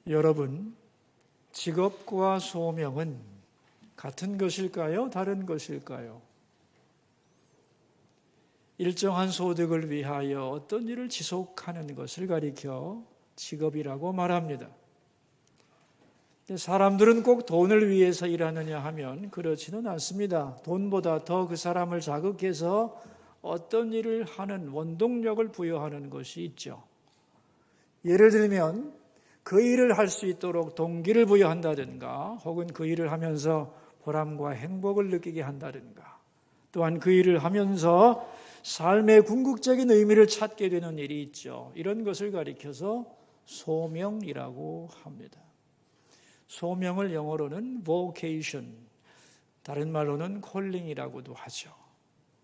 여러분, 직업과 소명은 같은 것일까요? 다른 것일까요? 일정한 소득을 위하여 어떤 일을 지속하는 것을 가리켜 직업이라고 말합니다. 사람들은 꼭 돈을 위해서 일하느냐 하면 그렇지는 않습니다. 돈보다 더 그 사람을 자극해서 어떤 일을 하는 원동력을 부여하는 것이 있죠. 예를 들면 그 일을 할 수 있도록 동기를 부여한다든가, 혹은 그 일을 하면서 보람과 행복을 느끼게 한다든가, 또한 그 일을 하면서 삶의 궁극적인 의미를 찾게 되는 일이 있죠. 이런 것을 가리켜서 소명이라고 합니다. 소명을 영어로는 vocation, 다른 말로는 calling이라고도 하죠.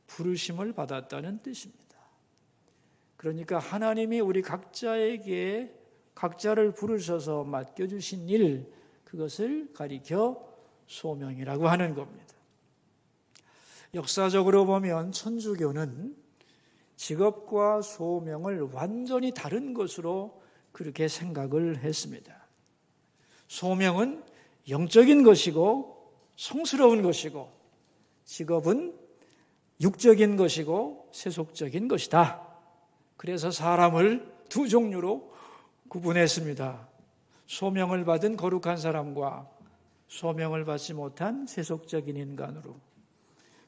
부르심을 받았다는 뜻입니다. 그러니까 하나님이 우리 각자에게 각자를 부르셔서 맡겨주신 일, 그것을 가리켜 소명이라고 하는 겁니다. 역사적으로 보면 천주교는 직업과 소명을 완전히 다른 것으로 그렇게 생각을 했습니다. 소명은 영적인 것이고 성스러운 것이고, 직업은 육적인 것이고 세속적인 것이다. 그래서 사람을 두 종류로 구분했습니다. 소명을 받은 거룩한 사람과 소명을 받지 못한 세속적인 인간으로.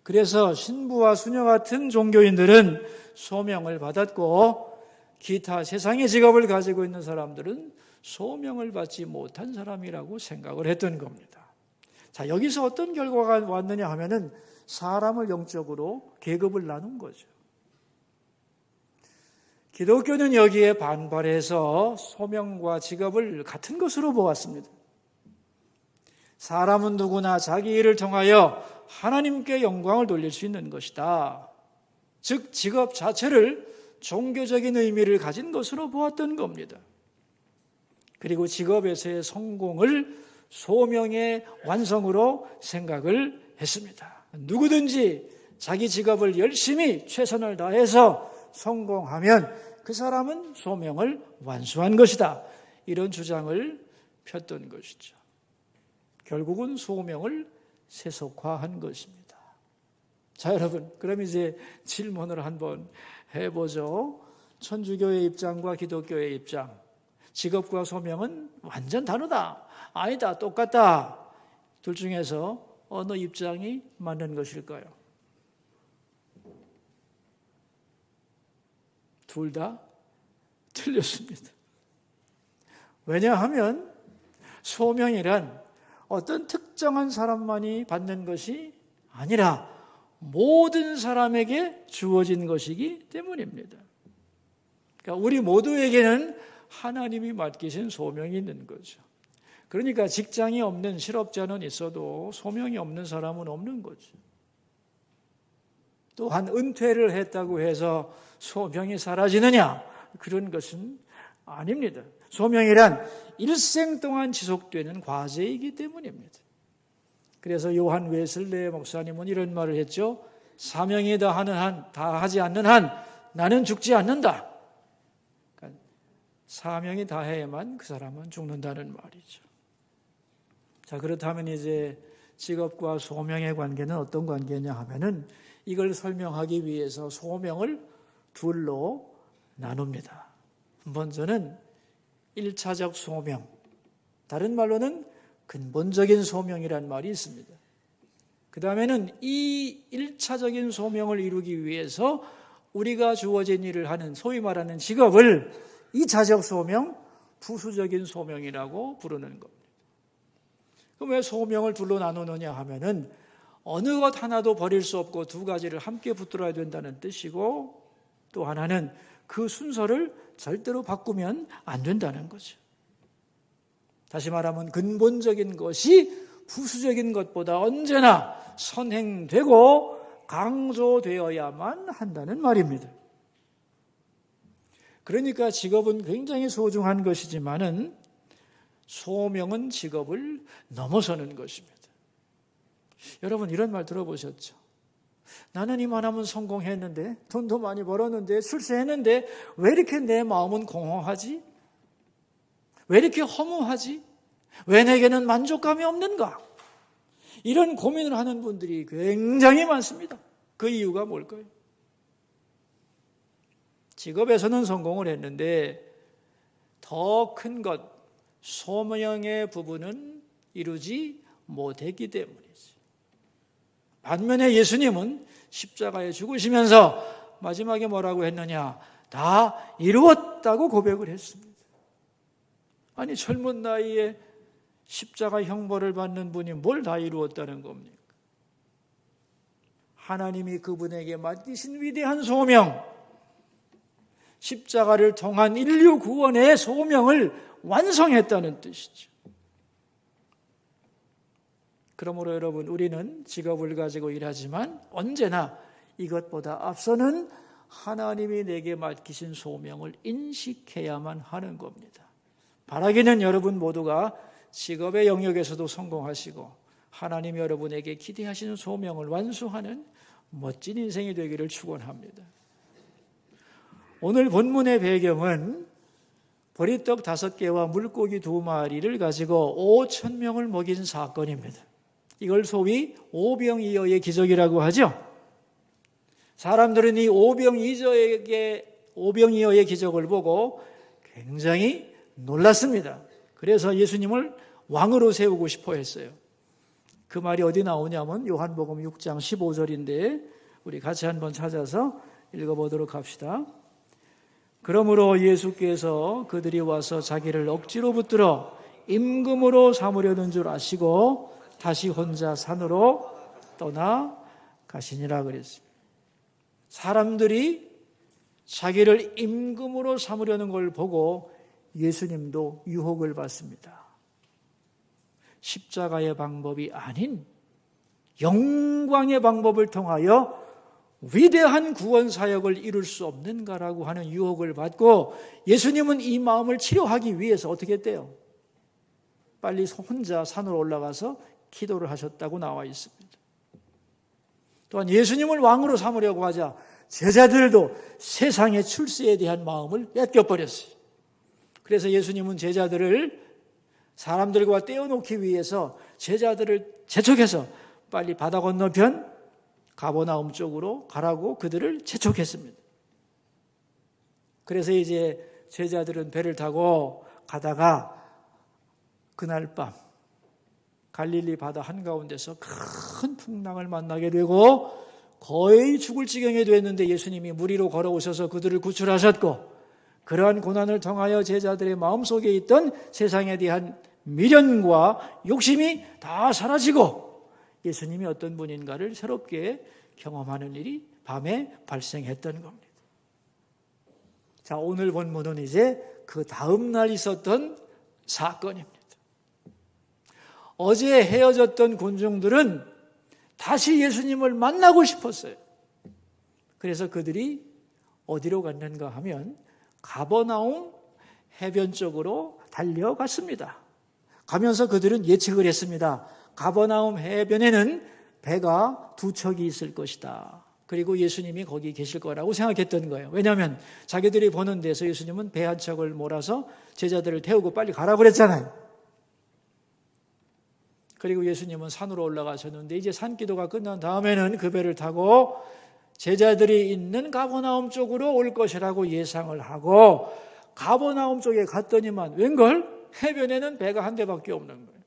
그래서 신부와 수녀 같은 종교인들은 소명을 받았고, 기타 세상의 직업을 가지고 있는 사람들은 소명을 받지 못한 사람이라고 생각을 했던 겁니다. 자, 여기서 어떤 결과가 왔느냐 하면은 사람을 영적으로 계급을 나눈 거죠. 기독교는 여기에 반발해서 소명과 직업을 같은 것으로 보았습니다. 사람은 누구나 자기 일을 통하여 하나님께 영광을 돌릴 수 있는 것이다. 즉, 직업 자체를 종교적인 의미를 가진 것으로 보았던 겁니다. 그리고 직업에서의 성공을 소명의 완성으로 생각을 했습니다. 누구든지 자기 직업을 열심히 최선을 다해서 성공하면 그 사람은 소명을 완수한 것이다. 이런 주장을 폈던 것이죠. 결국은 소명을 세속화한 것입니다. 자, 여러분, 그럼 이제 질문을 한번 해보죠. 천주교의 입장과 기독교의 입장, 직업과 소명은 완전 다르다, 아니다, 똑같다. 둘 중에서 어느 입장이 맞는 것일까요? 둘 다 틀렸습니다. 왜냐하면 소명이란 어떤 특정한 사람만이 받는 것이 아니라 모든 사람에게 주어진 것이기 때문입니다. 그러니까 우리 모두에게는 하나님이 맡기신 소명이 있는 거죠. 그러니까 직장이 없는 실업자는 있어도 소명이 없는 사람은 없는 거죠. 또한 은퇴를 했다고 해서 소명이 사라지느냐? 그런 것은 아닙니다. 소명이란 일생 동안 지속되는 과제이기 때문입니다. 그래서 요한 웨슬레 목사님은 이런 말을 했죠. 사명이 다하는 한, 다하지 않는 한 나는 죽지 않는다. 그러니까 사명이 다해야만 그 사람은 죽는다는 말이죠. 자, 그렇다면 이제 직업과 소명의 관계는 어떤 관계냐 하면은 이걸 설명하기 위해서 소명을 둘로 나눕니다. 먼저는 1차적 소명, 다른 말로는 근본적인 소명이라는 말이 있습니다. 그 다음에는 이 1차적인 소명을 이루기 위해서 우리가 주어진 일을 하는 소위 말하는 직업을 2차적 소명, 부수적인 소명이라고 부르는 겁니다. 그럼 왜 소명을 둘로 나누느냐 하면은 어느 것 하나도 버릴 수 없고 두 가지를 함께 붙들어야 된다는 뜻이고, 또 하나는 그 순서를 절대로 바꾸면 안 된다는 거죠. 다시 말하면 근본적인 것이 부수적인 것보다 언제나 선행되고 강조되어야만 한다는 말입니다. 그러니까 직업은 굉장히 소중한 것이지만은 소명은 직업을 넘어서는 것입니다. 여러분, 이런 말 들어보셨죠? 나는 이만하면 성공했는데, 돈도 많이 벌었는데, 출세했는데 왜 이렇게 내 마음은 공허하지? 왜 이렇게 허무하지? 왜 내게는 만족감이 없는가? 이런 고민을 하는 분들이 굉장히 많습니다. 그 이유가 뭘까요? 직업에서는 성공을 했는데 더 큰 것, 소명의 부분은 이루지 못했기 때문이지. 반면에 예수님은 십자가에 죽으시면서 마지막에 뭐라고 했느냐? 다 이루었다고 고백을 했습니다. 아니, 젊은 나이에 십자가 형벌을 받는 분이 뭘 다 이루었다는 겁니까? 하나님이 그분에게 맡기신 위대한 소명, 십자가를 통한 인류 구원의 소명을 완성했다는 뜻이죠. 그러므로 여러분, 우리는 직업을 가지고 일하지만 언제나 이것보다 앞서는 하나님이 내게 맡기신 소명을 인식해야만 하는 겁니다. 바라기는 여러분 모두가 직업의 영역에서도 성공하시고 하나님이 여러분에게 기대하시는 소명을 완수하는 멋진 인생이 되기를 축원합니다. 오늘 본문의 배경은 보리떡 5개와 물고기 2마리를 가지고 5,000명을 먹인 사건입니다. 이걸 소위 오병이어의 기적이라고 하죠. 사람들은 이 오병이어의 기적을 보고 굉장히 놀랐습니다. 그래서 예수님을 왕으로 세우고 싶어 했어요. 그 말이 어디 나오냐면 요한복음 6장 15절인데 우리 같이 한번 찾아서 읽어보도록 합시다. 그러므로 예수께서 그들이 와서 자기를 억지로 붙들어 임금으로 삼으려는 줄 아시고 다시 혼자 산으로 떠나가시니라 그랬습니다. 사람들이 자기를 임금으로 삼으려는 걸 보고 예수님도 유혹을 받습니다. 십자가의 방법이 아닌 영광의 방법을 통하여 위대한 구원 사역을 이룰 수 없는가라고 하는 유혹을 받고 예수님은 이 마음을 치료하기 위해서 어떻게 했대요? 빨리 혼자 산으로 올라가서 기도를 하셨다고 나와 있습니다. 또한 예수님을 왕으로 삼으려고 하자 제자들도 세상의 출세에 대한 마음을 뺏겨버렸어요. 그래서 예수님은 제자들을 사람들과 떼어놓기 위해서 제자들을 재촉해서 빨리 바다 건너편 가버나움 쪽으로 가라고 그들을 재촉했습니다. 그래서 이제 제자들은 배를 타고 가다가 그날 밤 갈릴리 바다 한가운데서 큰 풍랑을 만나게 되고 거의 죽을 지경이 됐는데 예수님이 물 위로 걸어오셔서 그들을 구출하셨고 그러한 고난을 통하여 제자들의 마음속에 있던 세상에 대한 미련과 욕심이 다 사라지고 예수님이 어떤 분인가를 새롭게 경험하는 일이 밤에 발생했던 겁니다. 자, 오늘 본문은 이제 그 다음 날 있었던 사건입니다. 어제 헤어졌던 군중들은 다시 예수님을 만나고 싶었어요. 그래서 그들이 어디로 갔는가 하면 가버나움 해변 쪽으로 달려갔습니다. 가면서 그들은 예측을 했습니다. 가버나움 해변에는 배가 2척이 있을 것이다. 그리고 예수님이 거기 계실 거라고 생각했던 거예요. 왜냐하면 자기들이 보는 데서 예수님은 배 한 척을 몰아서 제자들을 태우고 빨리 가라고 그랬잖아요. 그리고 예수님은 산으로 올라가셨는데 이제 산기도가 끝난 다음에는 그 배를 타고 제자들이 있는 가버나움 쪽으로 올 것이라고 예상을 하고 가버나움 쪽에 갔더니만 웬걸? 해변에는 배가 한 대밖에 없는 거예요.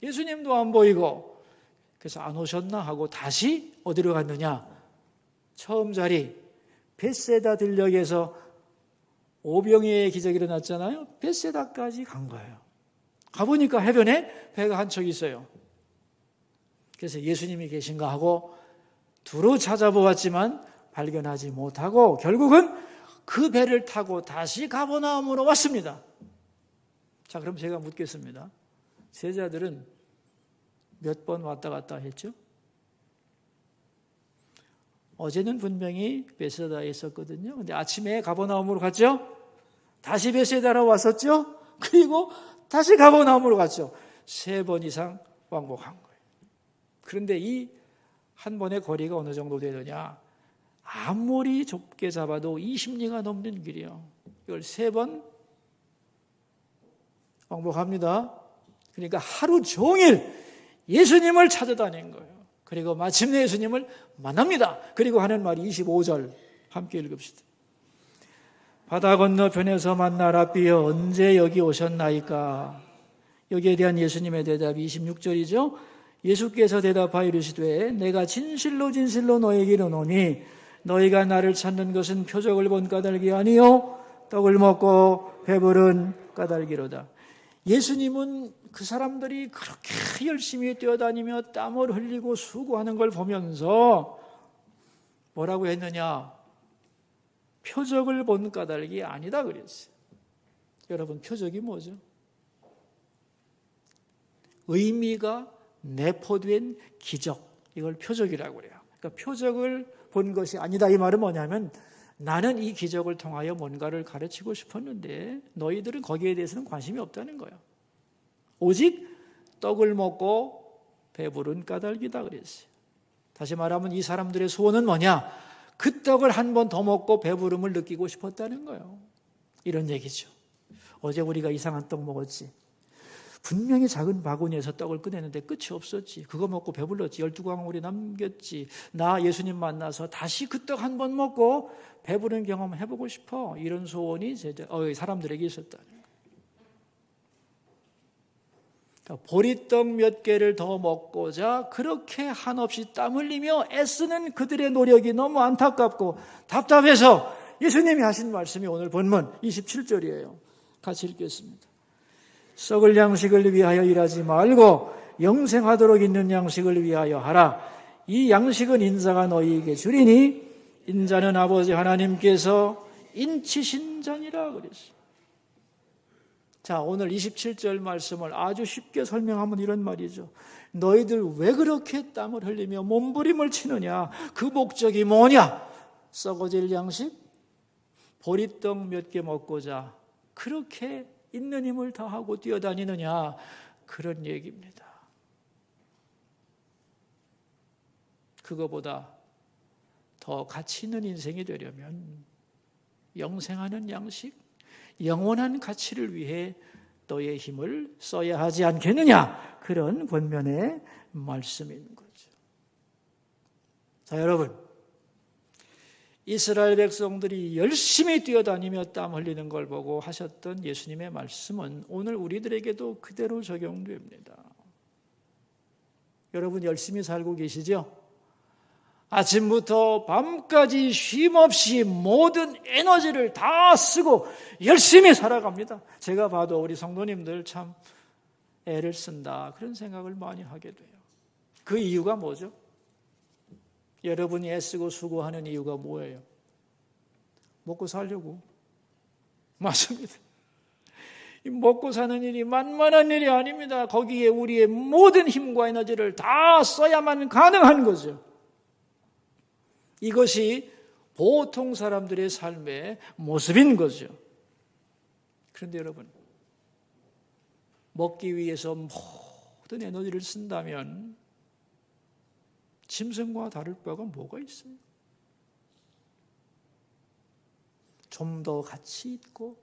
예수님도 안 보이고 그래서 안 오셨나 하고 다시 어디로 갔느냐? 처음 자리 벳세다 들녘에서 오병이어의 기적이 일어났잖아요. 벳세다까지 간 거예요. 가보니까 해변에 배가 한 척 있어요. 그래서 예수님이 계신가 하고 두루 찾아보았지만 발견하지 못하고 결국은 그 배를 타고 다시 가버나움으로 왔습니다. 자, 그럼 제가 묻겠습니다. 제자들은 몇 번 왔다 갔다 했죠? 어제는 분명히 벳세다에 있었거든요. 근데 아침에 가버나움으로 갔죠? 다시 벳세다로 왔었죠? 그리고 다시 가버나움으로 갔죠. 3번 이상 왕복한 거예요. 그런데 이 한 번의 거리가 어느 정도 되느냐? 아무리 좁게 잡아도 20리가 넘는 길이요. 이걸 3번 왕복합니다. 그러니까 하루 종일 예수님을 찾아다닌 거예요. 그리고 마침내 예수님을 만납니다. 그리고 하는 말이 25절 함께 읽읍시다. 바다 건너편에서 만나 랍비여 언제 여기 오셨나이까? 여기에 대한 예수님의 대답이 26절이죠. 예수께서 대답하여 이르시되 내가 진실로 진실로 너에게 이르노니 너희가 나를 찾는 것은 표적을 본 까닭이 아니요 떡을 먹고 배부른 까닭이로다. 예수님은 그 사람들이 그렇게 열심히 뛰어다니며 땀을 흘리고 수고하는 걸 보면서 뭐라고 했느냐? 표적을 본 까닭이 아니다 그랬어요. 여러분, 표적이 뭐죠? 의미가 내포된 기적, 이걸 표적이라고 그래요. 그러니까 표적을 본 것이 아니다 이 말은 뭐냐면 나는 이 기적을 통하여 뭔가를 가르치고 싶었는데 너희들은 거기에 대해서는 관심이 없다는 거예요. 오직 떡을 먹고 배부른 까닭이다 그랬어요. 다시 말하면 이 사람들의 소원은 뭐냐? 그 떡을 한 번 더 먹고 배부름을 느끼고 싶었다는 거예요. 이런 얘기죠. 어제 우리가 이상한 떡 먹었지. 분명히 작은 바구니에서 떡을 꺼내는데 끝이 없었지. 그거 먹고 배불렀지. 12광울이 남겼지. 나 예수님 만나서 다시 그 떡 한 번 먹고 배부른 경험 해보고 싶어. 이런 소원이 사람들에게 있었다는 거예요. 보리떡 몇 개를 더 먹고자 그렇게 한없이 땀 흘리며 애쓰는 그들의 노력이 너무 안타깝고 답답해서 예수님이 하신 말씀이 오늘 본문 27절이에요. 같이 읽겠습니다. 썩을 양식을 위하여 일하지 말고 영생하도록 있는 양식을 위하여 하라. 이 양식은 인자가 너희에게 주리니 인자는 아버지 하나님께서 인치신 자니라 그랬어요. 자, 오늘 27절 말씀을 아주 쉽게 설명하면 이런 말이죠. 너희들 왜 그렇게 땀을 흘리며 몸부림을 치느냐? 그 목적이 뭐냐? 썩어질 양식? 보리떡 몇 개 먹고자 그렇게 있는 힘을 다하고 뛰어다니느냐? 그런 얘기입니다. 그거보다 더 가치 있는 인생이 되려면 영생하는 양식, 영원한 가치를 위해 너의 힘을 써야 하지 않겠느냐? 그런 권면의 말씀인 거죠. 자, 여러분, 이스라엘 백성들이 열심히 뛰어다니며 땀 흘리는 걸 보고 하셨던 예수님의 말씀은 오늘 우리들에게도 그대로 적용됩니다. 여러분 열심히 살고 계시죠? 아침부터 밤까지 쉼없이 모든 에너지를 다 쓰고 열심히 살아갑니다. 제가 봐도 우리 성도님들 참 애를 쓴다 그런 생각을 많이 하게 돼요. 그 이유가 뭐죠? 여러분이 애쓰고 수고하는 이유가 뭐예요? 먹고 살려고. 맞습니다. 먹고 사는 일이 만만한 일이 아닙니다. 거기에 우리의 모든 힘과 에너지를 다 써야만 가능한 거죠. 이것이 보통 사람들의 삶의 모습인 거죠. 그런데 여러분, 먹기 위해서 모든 에너지를 쓴다면 짐승과 다를 바가 뭐가 있어요? 좀 더 가치 있고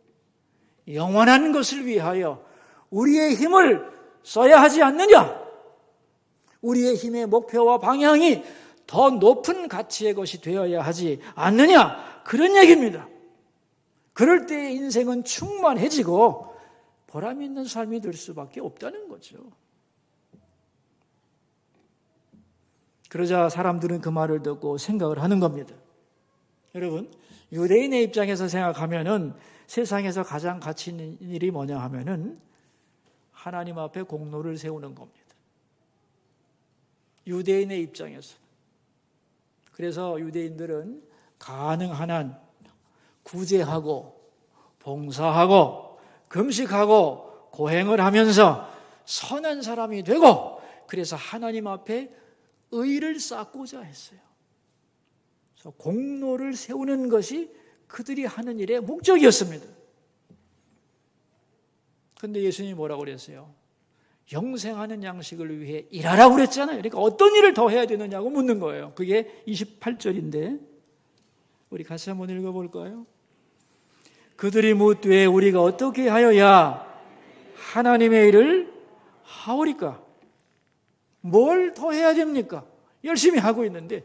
영원한 것을 위하여 우리의 힘을 써야 하지 않느냐? 우리의 힘의 목표와 방향이 더 높은 가치의 것이 되어야 하지 않느냐? 그런 얘기입니다. 그럴 때 인생은 충만해지고 보람 있는 삶이 될 수밖에 없다는 거죠. 그러자 사람들은 그 말을 듣고 생각을 하는 겁니다. 여러분, 유대인의 입장에서 생각하면은 세상에서 가장 가치 있는 일이 뭐냐 하면은 하나님 앞에 공로를 세우는 겁니다. 유대인의 입장에서. 그래서 유대인들은 가능한 한 구제하고 봉사하고 금식하고 고행을 하면서 선한 사람이 되고 그래서 하나님 앞에 의를 쌓고자 했어요. 그래서 공로를 세우는 것이 그들이 하는 일의 목적이었습니다. 그런데 예수님이 뭐라고 그랬어요? 영생하는 양식을 위해 일하라고 그랬잖아요. 그러니까 어떤 일을 더 해야 되느냐고 묻는 거예요. 그게 28절인데 우리 같이 한번 읽어볼까요? 그들이 묻되 우리가 어떻게 하여야 하나님의 일을 하오리까? 뭘 더 해야 됩니까? 열심히 하고 있는데.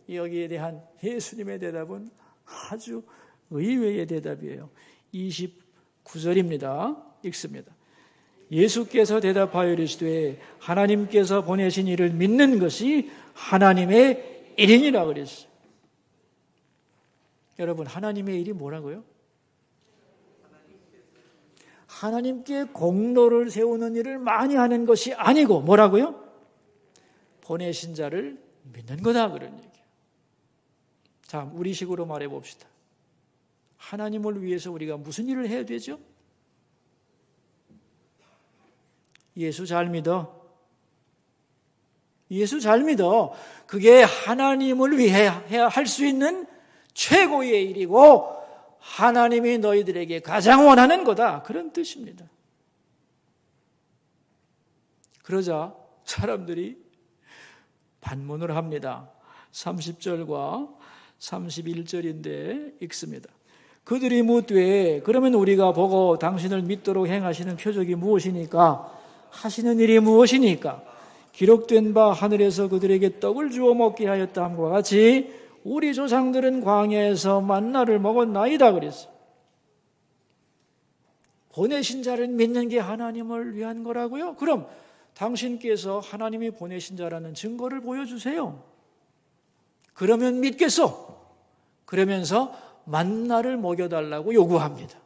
여기에 대한 예수님의 대답은 아주 의외의 대답이에요. 29절입니다. 읽습니다. 예수께서 대답하여 이르시되 하나님께서 보내신 이를 믿는 것이 하나님의 일이니라 그랬어요. 여러분, 하나님의 일이 뭐라고요? 하나님께 공로를 세우는 일을 많이 하는 것이 아니고 뭐라고요? 보내신 자를 믿는 거다, 그런 얘기예요. 자, 우리식으로 말해 봅시다. 하나님을 위해서 우리가 무슨 일을 해야 되죠? 예수 잘 믿어. 예수 잘 믿어. 그게 하나님을 위해 할 수 있는 최고의 일이고 하나님이 너희들에게 가장 원하는 거다. 그런 뜻입니다. 그러자 사람들이 반문을 합니다. 30절과 31절인데 읽습니다. 그들이 묻되 그러면 우리가 보고 당신을 믿도록 행하시는 표적이 무엇이니까? 하시는 일이 무엇이니까? 기록된 바 하늘에서 그들에게 떡을 주어 먹게 하였다 함과 같이 우리 조상들은 광야에서 만나를 먹었나이다 그랬어. 보내신 자를 믿는 게 하나님을 위한 거라고요? 그럼 당신께서 하나님이 보내신 자라는 증거를 보여주세요. 그러면 믿겠소. 그러면서 만나를 먹여달라고 요구합니다.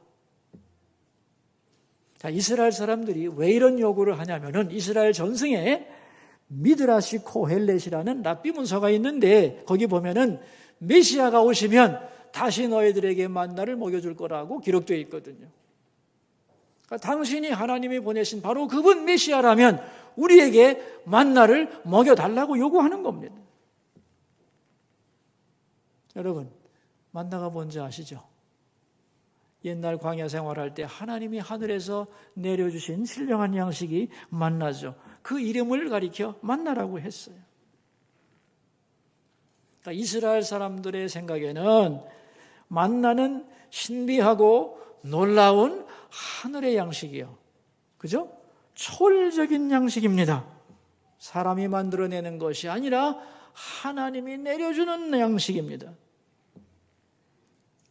자, 이스라엘 사람들이 왜 이런 요구를 하냐면은 이스라엘 전승에 미드라시 코헬렛이라는 랍비 문서가 있는데 거기 보면은 메시아가 오시면 다시 너희들에게 만나를 먹여줄 거라고 기록되어 있거든요. 그러니까 당신이 하나님이 보내신 바로 그분 메시아라면 우리에게 만나를 먹여달라고 요구하는 겁니다. 여러분, 만나가 뭔지 아시죠? 옛날 광야 생활할 때 하나님이 하늘에서 내려주신 신령한 양식이 만나죠. 그 이름을 가리켜 만나라고 했어요. 그러니까 이스라엘 사람들의 생각에는 만나는 신비하고 놀라운 하늘의 양식이요. 그죠? 초월적인 양식입니다. 사람이 만들어내는 것이 아니라 하나님이 내려주는 양식입니다.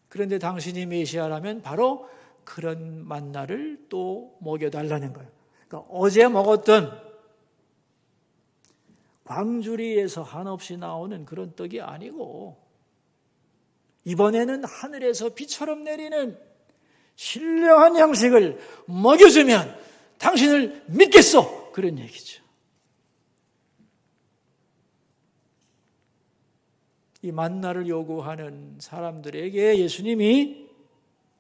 그런데 당신이 메시아라면 바로 그런 만나를 또 먹여달라는 거예요. 그러니까 어제 먹었던 광주리에서 한없이 나오는 그런 떡이 아니고 이번에는 하늘에서 비처럼 내리는 신령한 양식을 먹여주면 당신을 믿겠소. 그런 얘기죠. 이 만나를 요구하는 사람들에게 예수님이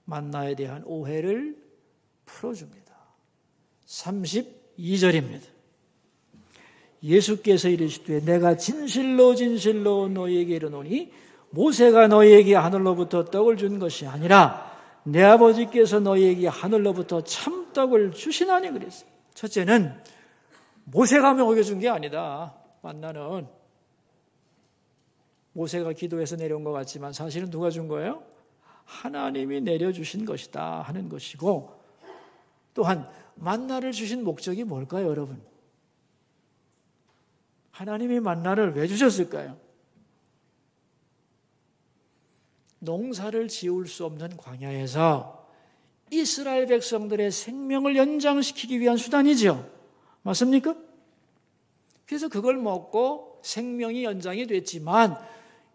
만나에 대한 오해를 풀어줍니다. 32절입니다. 예수께서 이르시되 내가 진실로 진실로 너희에게 이르노니 모세가 너희에게 하늘로부터 떡을 준 것이 아니라 내 아버지께서 너희에게 하늘로부터 참떡을 주시나니 그랬어요. 첫째는 모세가 먹여준 게 아니다. 만나는 모세가 기도해서 내려온 것 같지만 사실은 누가 준 거예요? 하나님이 내려주신 것이다 하는 것이고, 또한 만나를 주신 목적이 뭘까요, 여러분? 하나님이 만나를 왜 주셨을까요? 농사를 지을 수 없는 광야에서 이스라엘 백성들의 생명을 연장시키기 위한 수단이죠. 맞습니까? 그래서 그걸 먹고 생명이 연장이 됐지만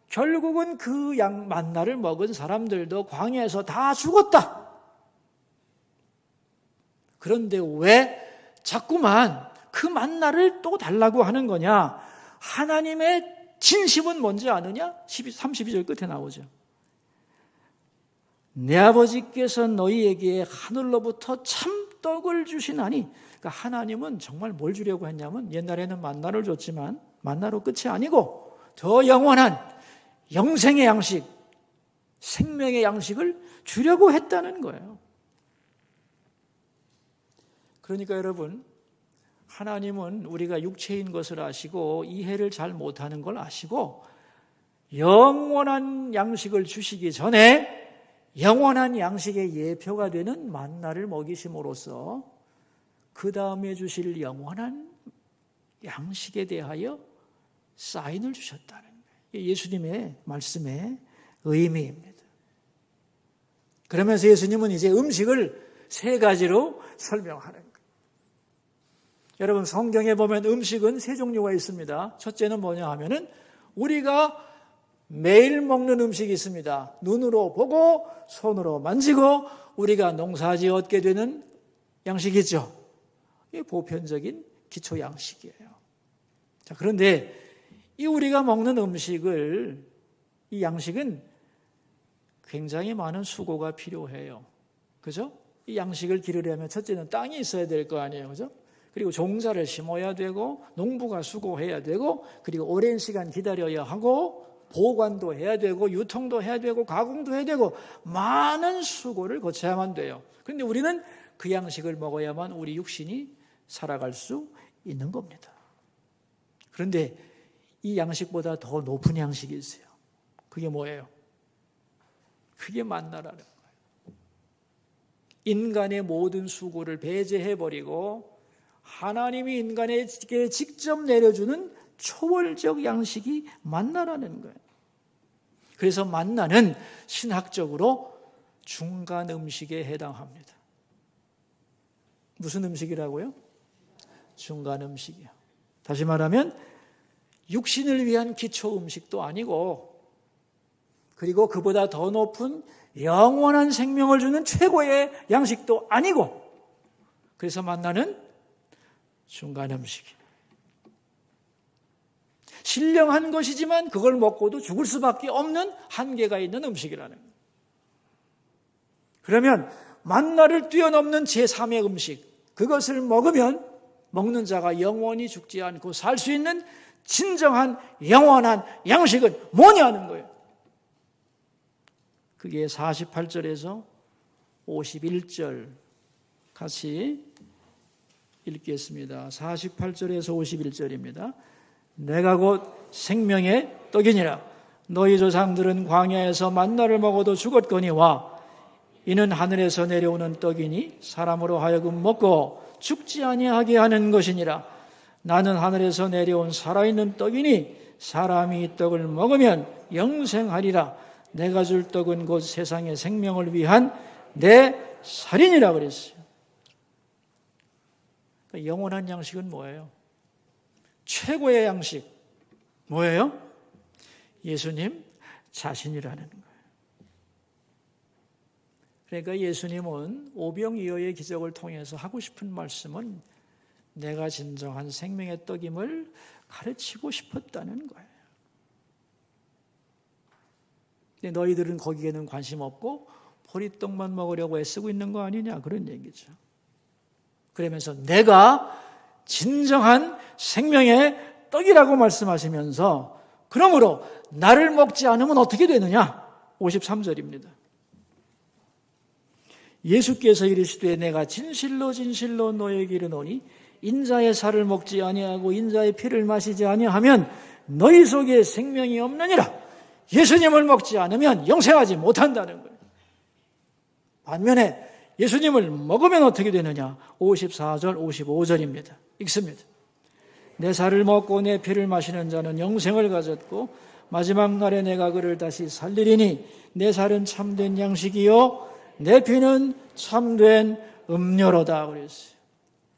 결국은 그 만나를 먹은 사람들도 광야에서 다 죽었다. 그런데 왜 자꾸만 그 만나를 또 달라고 하는 거냐? 하나님의 진심은 뭔지 아느냐? 32절 끝에 나오죠. 내 아버지께서 너희에게 하늘로부터 참떡을 주시나니. 그러니까 하나님은 정말 뭘 주려고 했냐면 옛날에는 만나를 줬지만 만나로 끝이 아니고 더 영원한 영생의 양식, 생명의 양식을 주려고 했다는 거예요. 그러니까 여러분, 하나님은 우리가 육체인 것을 아시고 이해를 잘 못하는 걸 아시고 영원한 양식을 주시기 전에 영원한 양식의 예표가 되는 만나를 먹이심으로써 그 다음에 주실 영원한 양식에 대하여 사인을 주셨다는 거예요. 예수님의 말씀의 의미입니다. 그러면서 예수님은 이제 음식을 세 가지로 설명하는 거예요. 여러분, 성경에 보면 음식은 세 종류가 있습니다. 첫째는 뭐냐 하면은 우리가 매일 먹는 음식이 있습니다. 눈으로 보고 손으로 만지고 우리가 농사지어 얻게 되는 양식이죠. 이게 보편적인 기초 양식이에요. 자, 그런데 이 우리가 먹는 이 양식은 굉장히 많은 수고가 필요해요. 그죠? 이 양식을 기르려면 첫째는 땅이 있어야 될 거 아니에요. 그죠? 그리고 종자를 심어야 되고 농부가 수고해야 되고 그리고 오랜 시간 기다려야 하고 보관도 해야 되고 유통도 해야 되고 가공도 해야 되고 많은 수고를 거쳐야만 돼요. 그런데 우리는 그 양식을 먹어야만 우리 육신이 살아갈 수 있는 겁니다. 그런데 이 양식보다 더 높은 양식이 있어요. 그게 뭐예요? 그게 만나라는 거예요. 인간의 모든 수고를 배제해버리고 하나님이 인간에게 직접 내려주는 초월적 양식이 만나라는 거예요. 그래서 만나는 신학적으로 중간 음식에 해당합니다. 무슨 음식이라고요? 중간 음식이요. 다시 말하면 육신을 위한 기초 음식도 아니고 그리고 그보다 더 높은 영원한 생명을 주는 최고의 양식도 아니고 그래서 만나는 중간 음식이에요. 신령한 것이지만 그걸 먹고도 죽을 수밖에 없는 한계가 있는 음식이라는 거예요. 그러면 만나를 뛰어넘는 제3의 음식, 그것을 먹으면 먹는 자가 영원히 죽지 않고 살 수 있는 진정한 영원한 양식은 뭐냐는 거예요. 그게 48절에서 51절 같이 읽겠습니다. 48절에서 51절입니다. 내가 곧 생명의 떡이니라. 너희 조상들은 광야에서 만나를 먹어도 죽었거니와 이는 하늘에서 내려오는 떡이니 사람으로 하여금 먹고 죽지 아니하게 하는 것이니라. 나는 하늘에서 내려온 살아있는 떡이니 사람이 이 떡을 먹으면 영생하리라. 내가 줄 떡은 곧 세상의 생명을 위한 내 살이니라 그랬어요. 그러니까 영원한 양식은 뭐예요? 최고의 양식 뭐예요? 예수님 자신이라는 거예요. 그러니까 예수님은 오병이어의 기적을 통해서 하고 싶은 말씀은 내가 진정한 생명의 떡임을 가르치고 싶었다는 거예요. 근데 너희들은 거기에는 관심 없고 보리떡만 먹으려고 애쓰고 있는 거 아니냐 그런 얘기죠. 그러면서 내가 진정한 생명의 떡이라고 말씀하시면서 그러므로 나를 먹지 않으면 어떻게 되느냐? 53절입니다. 예수께서 이르시되 내가 진실로 진실로 너에게 이르노니 인자의 살을 먹지 아니하고 인자의 피를 마시지 아니하면 너희 속에 생명이 없느니라. 예수님을 먹지 않으면 영생하지 못한다는 거예요. 반면에 예수님을 먹으면 어떻게 되느냐? 54절, 55절입니다. 읽습니다. 내 살을 먹고 내 피를 마시는 자는 영생을 가졌고 마지막 날에 내가 그를 다시 살리리니 내 살은 참된 양식이요 내 피는 참된 음료로다 그랬어요.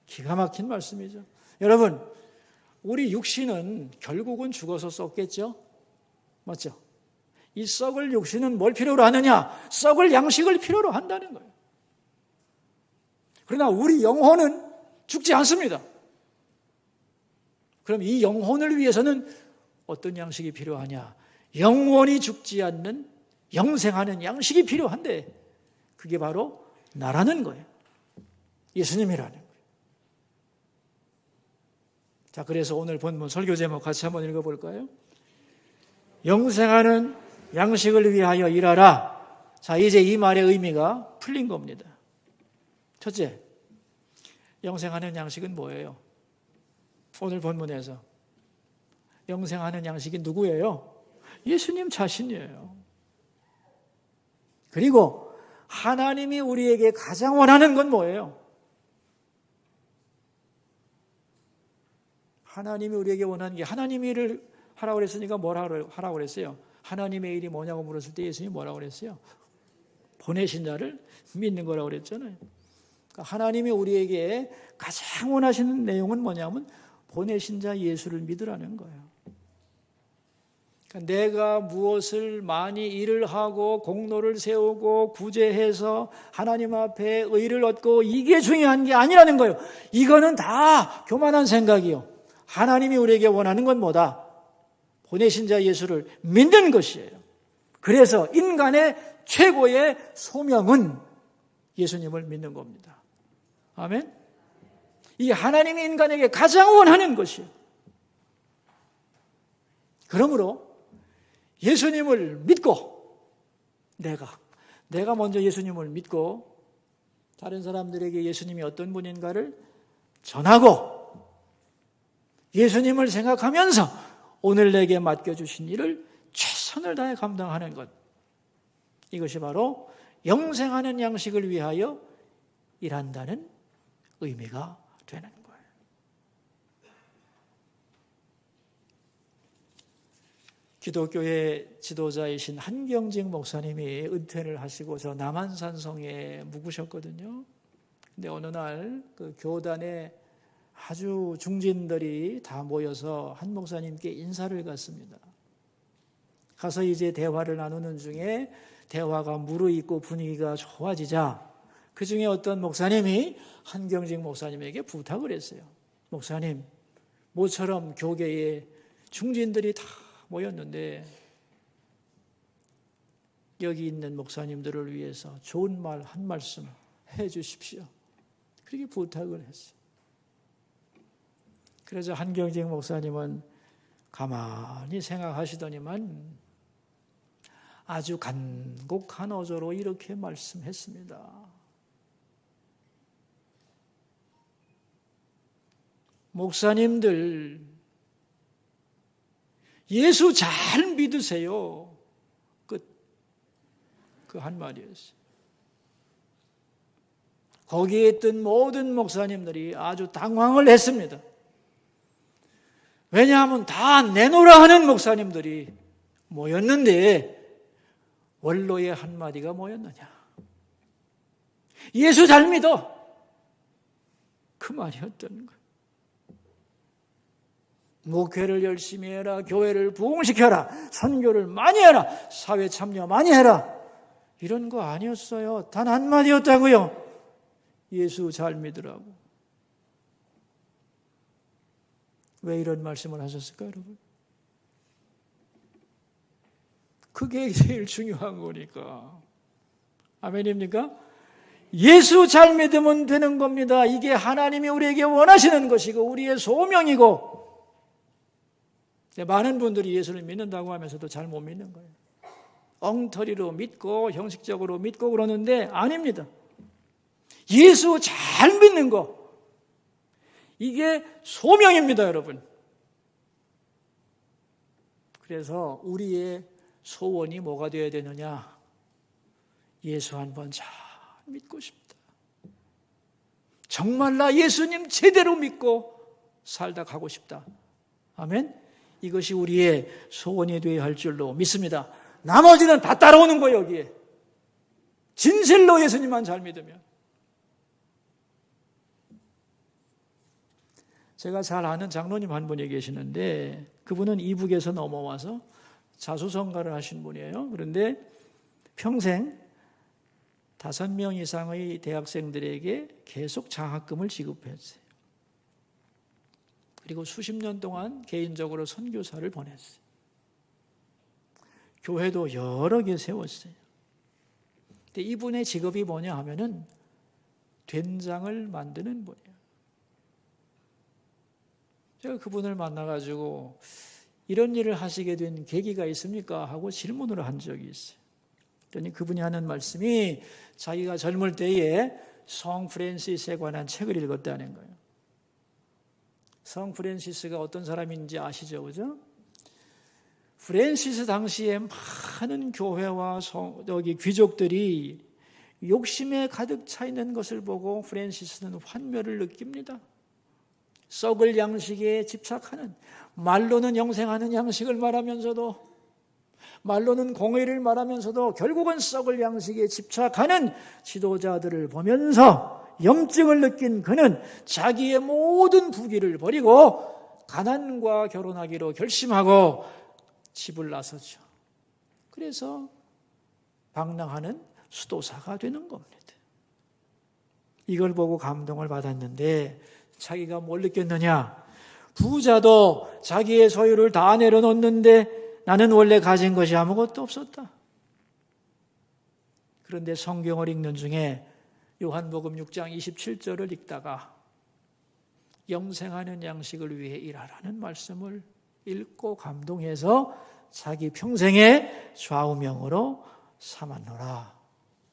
기가 막힌 말씀이죠. 여러분, 우리 육신은 결국은 죽어서 썩겠죠? 맞죠? 이 썩을 육신은 뭘 필요로 하느냐? 썩을 양식을 필요로 한다는 거예요. 그러나 우리 영혼은 죽지 않습니다. 그럼 이 영혼을 위해서는 어떤 양식이 필요하냐? 영원히 죽지 않는 영생하는 양식이 필요한데 그게 바로 나라는 거예요. 예수님이라는 거예요. 자, 그래서 오늘 본문 설교 제목 같이 한번 읽어볼까요? 영생하는 양식을 위하여 일하라. 자, 이제 이 말의 의미가 풀린 겁니다. 첫째, 영생하는 양식은 뭐예요? 오늘 본문에서 영생하는 양식이 누구예요? 예수님 자신이에요. 그리고 하나님이 우리에게 가장 원하는 건 뭐예요? 하나님이 우리에게 원하는 게 하나님의 일을 하라고 그랬으니까 뭐라고 하라고 그랬어요? 하나님의 일이 뭐냐고 물었을 때 예수님이 뭐라고 그랬어요? 보내신 자를 믿는 거라고 그랬잖아요. 그러니까 하나님이 우리에게 가장 원하시는 내용은 뭐냐면 보내신 자 예수를 믿으라는 거예요. 그러니까 내가 무엇을 많이 일을 하고 공로를 세우고 구제해서 하나님 앞에 의를 얻고 이게 중요한 게 아니라는 거예요. 이거는 다 교만한 생각이요. 하나님이 우리에게 원하는 건 뭐다? 보내신 자 예수를 믿는 것이에요. 그래서 인간의 최고의 소명은 예수님을 믿는 겁니다. 아멘? 이 하나님이 인간에게 가장 원하는 것이에요. 그러므로 예수님을 믿고 내가 먼저 예수님을 믿고 다른 사람들에게 예수님이 어떤 분인가를 전하고 예수님을 생각하면서 오늘 내게 맡겨주신 일을 최선을 다해 감당하는 것. 이것이 바로 영생하는 양식을 위하여 일한다는 의미가 되는 거예요. 기독교의 지도자이신 한경직 목사님이 은퇴를 하시고 저 남한산성에 묵으셨거든요. 근데 어느 날 그 교단에 아주 중진들이 다 모여서 한 목사님께 인사를 갔습니다. 가서 이제 대화를 나누는 중에 대화가 무르익고 분위기가 좋아지자 그 중에 어떤 목사님이 한경직 목사님에게 부탁을 했어요. 목사님, 모처럼 교계에 중진들이 다 모였는데 여기 있는 목사님들을 위해서 좋은 말 한 말씀 해 주십시오. 그렇게 부탁을 했어요. 그래서 한경직 목사님은 가만히 생각하시더니만 아주 간곡한 어조로 이렇게 말씀했습니다. 목사님들, 예수 잘 믿으세요. 끝. 그 한마디였어요. 거기에 있던 모든 목사님들이 아주 당황을 했습니다. 왜냐하면 다 내놓으라 하는 목사님들이 모였는데 원로의 한마디가 뭐였느냐? 예수 잘 믿어. 그 말이었던 거예요. 목회를 열심히 해라. 교회를 부흥시켜라. 선교를 많이 해라. 사회 참여 많이 해라. 이런 거 아니었어요. 단 한마디였다고요. 예수 잘 믿으라고. 왜 이런 말씀을 하셨을까, 여러분? 그게 제일 중요한 거니까. 아멘입니까? 예수 잘 믿으면 되는 겁니다. 이게 하나님이 우리에게 원하시는 것이고 우리의 소명이고, 많은 분들이 예수를 믿는다고 하면서도 잘 못 믿는 거예요. 엉터리로 믿고 형식적으로 믿고 그러는데 아닙니다. 예수 잘 믿는 거, 이게 소명입니다, 여러분. 그래서 우리의 소원이 뭐가 되어야 되느냐? 예수 한번 잘 믿고 싶다. 정말 나 예수님 제대로 믿고 살다 가고 싶다. 아멘? 이것이 우리의 소원이 되어야 할 줄로 믿습니다. 나머지는 다 따라오는 거예요, 여기에. 진실로 예수님만 잘 믿으면. 제가 잘 아는 장로님 한 분이 계시는데 그분은 이북에서 넘어와서 자수성가를 하신 분이에요. 그런데 평생 5명 이상의 대학생들에게 계속 장학금을 지급했어요. 그리고 수십 년 동안 개인적으로 선교사를 보냈어요. 교회도 여러 개 세웠어요. 근데 이분의 직업이 뭐냐 하면은 된장을 만드는 분이에요. 제가 그분을 만나가지고 이런 일을 하시게 된 계기가 있습니까? 하고 질문을 한 적이 있어요. 그랬더니 그분이 하는 말씀이 자기가 젊을 때에 성 프랜시스에 관한 책을 읽었다는 거예요. 성 프랜시스가 어떤 사람인지 아시죠? 그죠? 프랜시스 당시에 많은 교회와 귀족들이 욕심에 가득 차 있는 것을 보고 프랜시스는 환멸을 느낍니다. 썩을 양식에 집착하는, 말로는 영생하는 양식을 말하면서도, 말로는 공의를 말하면서도 결국은 썩을 양식에 집착하는 지도자들을 보면서 염증을 느낀 그는 자기의 모든 부귀를 버리고 가난과 결혼하기로 결심하고 집을 나서죠. 그래서 방랑하는 수도사가 되는 겁니다. 이걸 보고 감동을 받았는데 자기가 뭘 느꼈느냐? 부자도 자기의 소유를 다 내려놓는데 나는 원래 가진 것이 아무것도 없었다. 그런데 성경을 읽는 중에 요한복음 6장 27절을 읽다가 영생하는 양식을 위해 일하라는 말씀을 읽고 감동해서 자기 평생의 좌우명으로 삼았노라.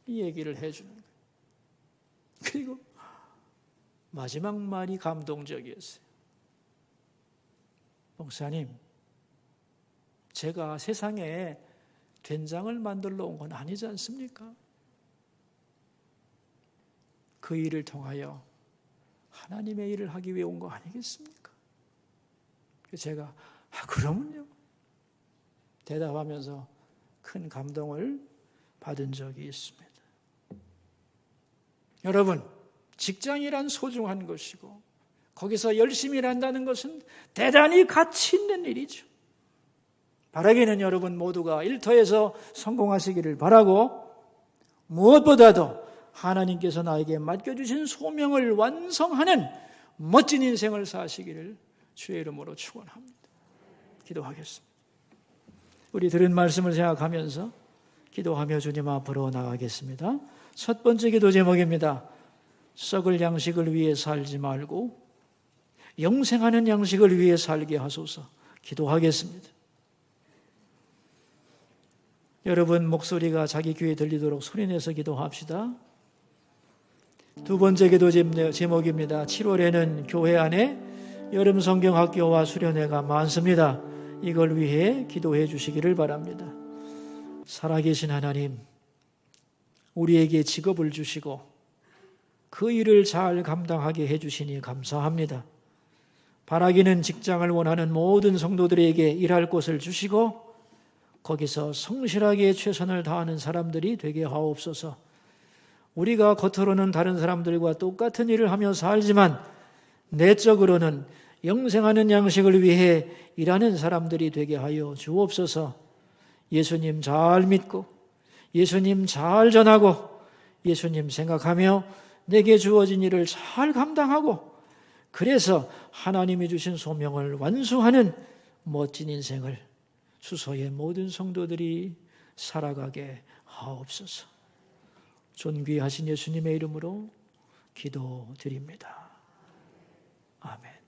이 얘기를 해주는 거예요. 그리고 마지막 말이 감동적이었어요. 목사님, 제가 세상에 된장을 만들러 온 건 아니지 않습니까? 그 일을 통하여 하나님의 일을 하기 위해 온 거 아니겠습니까? 제가 그러면요 대답하면서 큰 감동을 받은 적이 있습니다. 여러분, 직장이란 소중한 것이고 거기서 열심히 일한다는 것은 대단히 가치 있는 일이죠. 바라기는 여러분 모두가 일터에서 성공하시기를 바라고 무엇보다도 하나님께서 나에게 맡겨주신 소명을 완성하는 멋진 인생을 사시기를 주의 이름으로 축원합니다. 기도하겠습니다. 우리 들은 말씀을 생각하면서 기도하며 주님 앞으로 나가겠습니다. 첫 번째 기도 제목입니다. 썩을 양식을 위해 살지 말고 영생하는 양식을 위해 살게 하소서. 기도하겠습니다. 여러분 목소리가 자기 귀에 들리도록 소리내서 기도합시다. 두 번째 기도 제목입니다. 7월에는 교회 안에 여름 성경학교와 수련회가 많습니다. 이걸 위해 기도해 주시기를 바랍니다. 살아계신 하나님, 우리에게 직업을 주시고 그 일을 잘 감당하게 해주시니 감사합니다. 바라기는 직장을 원하는 모든 성도들에게 일할 곳을 주시고 거기서 성실하게 최선을 다하는 사람들이 되게 하옵소서. 우리가 겉으로는 다른 사람들과 똑같은 일을 하며 살지만 내적으로는 영생하는 양식을 위해 일하는 사람들이 되게 하여 주옵소서. 예수님 잘 믿고 예수님 잘 전하고 예수님 생각하며 내게 주어진 일을 잘 감당하고 그래서 하나님이 주신 소명을 완수하는 멋진 인생을 수서의 모든 성도들이 살아가게 하옵소서. 존귀하신 예수님의 이름으로 기도드립니다. 아멘.